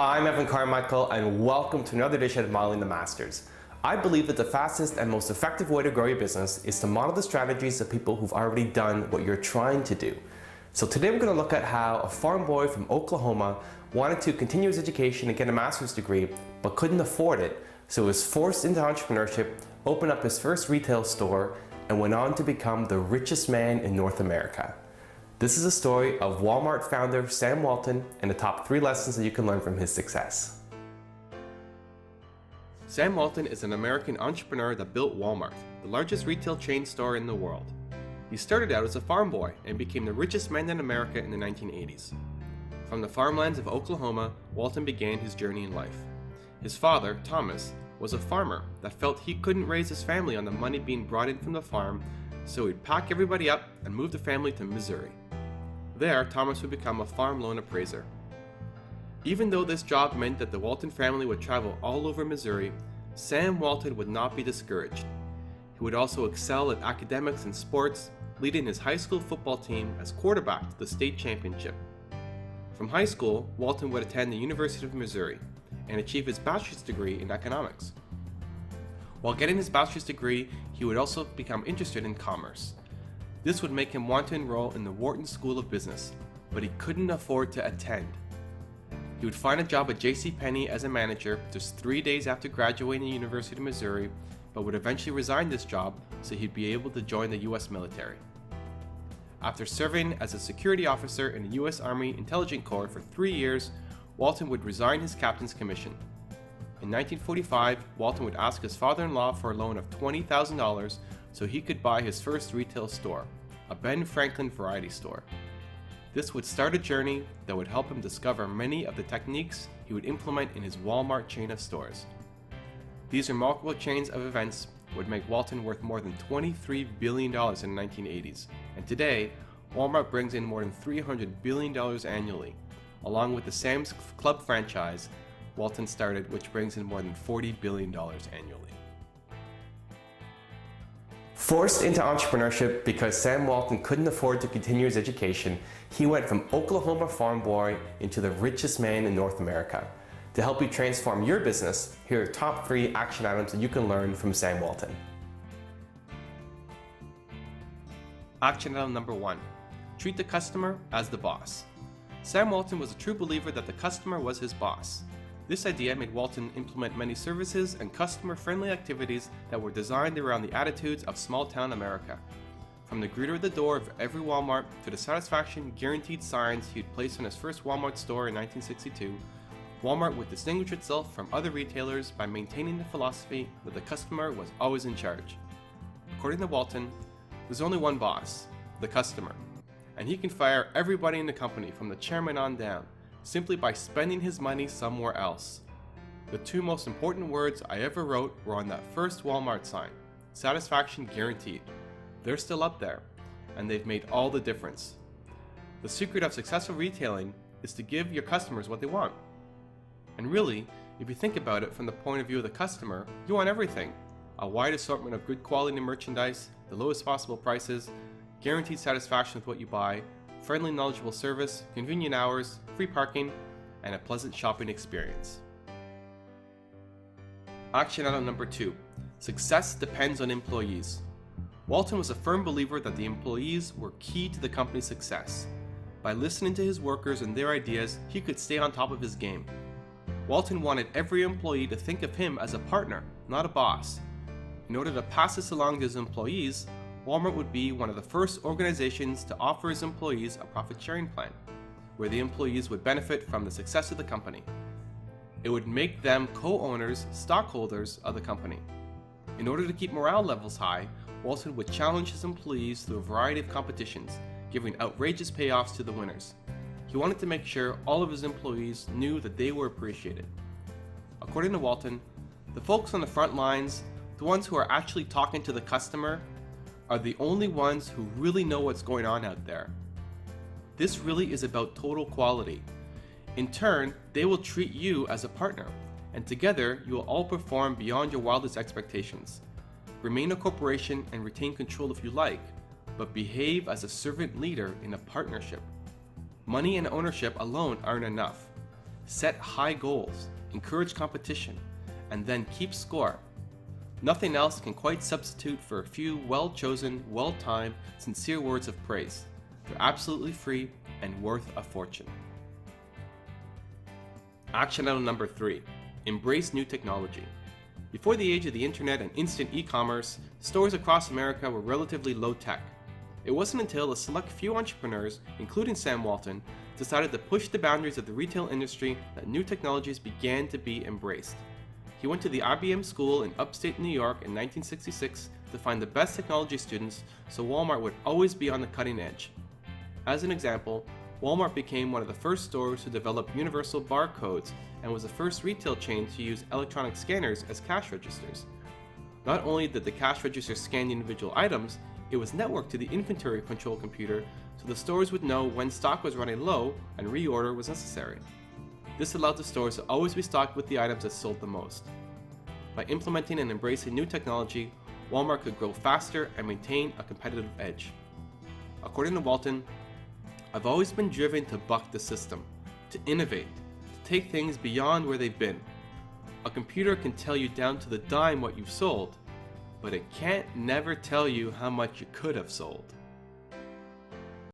Hi, I'm Evan Carmichael, and welcome to another edition of Modeling the Masters. I believe that the fastest and most effective way to grow your business is to model the strategies of people who've already done what you're trying to do. So today we're going to look at how a farm boy from Oklahoma wanted to continue his education and get a master's degree, but couldn't afford it, so he was forced into entrepreneurship, opened up his first retail store, and went on to become the richest man in North America. This is a story of Walmart founder Sam Walton and the top 3 lessons that you can learn from his success. Sam Walton is an American entrepreneur that built Walmart, the largest retail chain store in the world. He started out as a farm boy and became the richest man in America in the 1980s. From the farmlands of Oklahoma, Walton began his journey in life. His father, Thomas, was a farmer that felt he couldn't raise his family on the money being brought in from the farm, so he'd pack everybody up and move the family to Missouri. There, Thomas would become a farm loan appraiser. Even though this job meant that the Walton family would travel all over Missouri, Sam Walton would not be discouraged. He would also excel at academics and sports, leading his high school football team as quarterback to the state championship. From high school, Walton would attend the University of Missouri and achieve his bachelor's degree in economics. While getting his bachelor's degree, he would also become interested in commerce. This would make him want to enroll in the Wharton School of Business, but he couldn't afford to attend. He would find a job at JCPenney as a manager just 3 days after graduating the University of Missouri, but would eventually resign this job so he'd be able to join the US military. After serving as a security officer in the US Army Intelligence Corps for 3 years, Walton would resign his captain's commission. In 1945, Walton would ask his father-in-law for a loan of $20,000 so he could buy his first retail store, a Ben Franklin variety store. This would start a journey that would help him discover many of the techniques he would implement in his Walmart chain of stores. These remarkable chains of events would make Walton worth more than $23 billion in the 1980s, and today, Walmart brings in more than $300 billion annually, along with the Sam's Club franchise Walton started, which brings in more than $40 billion annually. Forced into entrepreneurship because Sam Walton couldn't afford to continue his education, he went from Oklahoma farm boy into the richest man in North America. To help you transform your business, here are top 3 action items that you can learn from Sam Walton. Action item number 1. Treat the customer as the boss. Sam Walton was a true believer that the customer was his boss. This idea made Walton implement many services and customer-friendly activities that were designed around the attitudes of small-town America. From the greeter at the door of every Walmart to the satisfaction guaranteed signs he would place on his first Walmart store in 1962, Walmart would distinguish itself from other retailers by maintaining the philosophy that the customer was always in charge. According to Walton, there's only one boss, the customer, and he can fire everybody in the company from the chairman on down, simply by spending his money somewhere else. The 2 most important words I ever wrote were on that first Walmart sign, satisfaction guaranteed. They're still up there, and they've made all the difference. The secret of successful retailing is to give your customers what they want. And really, if you think about it from the point of view of the customer, you want everything. A wide assortment of good quality merchandise, the lowest possible prices, guaranteed satisfaction with what you buy, friendly knowledgeable service, convenient hours, free parking, and a pleasant shopping experience. Action item number 2. Success depends on employees. Walton was a firm believer that the employees were key to the company's success. By listening to his workers and their ideas, he could stay on top of his game. Walton wanted every employee to think of him as a partner, not a boss. In order to pass this along to his employees, Walmart would be one of the first organizations to offer his employees a profit-sharing plan, where the employees would benefit from the success of the company. It would make them co-owners, stockholders of the company. In order to keep morale levels high, Walton would challenge his employees through a variety of competitions, giving outrageous payoffs to the winners. He wanted to make sure all of his employees knew that they were appreciated. According to Walton, the folks on the front lines, the ones who are actually talking to the customer, are the only ones who really know what's going on out there. This really is about total quality. In turn, they will treat you as a partner, and together you will all perform beyond your wildest expectations. Remain a corporation and retain control if you like, but behave as a servant leader in a partnership. Money and ownership alone aren't enough. set high goals, encourage competition, and then keep score. Nothing else can quite substitute for a few well-chosen, well-timed, sincere words of praise. They're absolutely free and worth a fortune. Action item number 3. Embrace new technology. Before the age of the internet and instant e-commerce, stores across America were relatively low-tech. It wasn't until a select few entrepreneurs, including Sam Walton, decided to push the boundaries of the retail industry that new technologies began to be embraced. He went to the IBM school in upstate New York in 1966 to find the best technology students so Walmart would always be on the cutting edge. As an example, Walmart became one of the first stores to develop universal barcodes and was the first retail chain to use electronic scanners as cash registers. Not only did the cash register scan the individual items, it was networked to the inventory control computer so the stores would know when stock was running low and reorder was necessary. This allowed the stores to always be stocked with the items that sold the most. By implementing and embracing new technology, Walmart could grow faster and maintain a competitive edge. According to Walton, "I've always been driven to buck the system, to innovate, to take things beyond where they've been. A computer can tell you down to the dime what you've sold, but it can't never tell you how much you could have sold."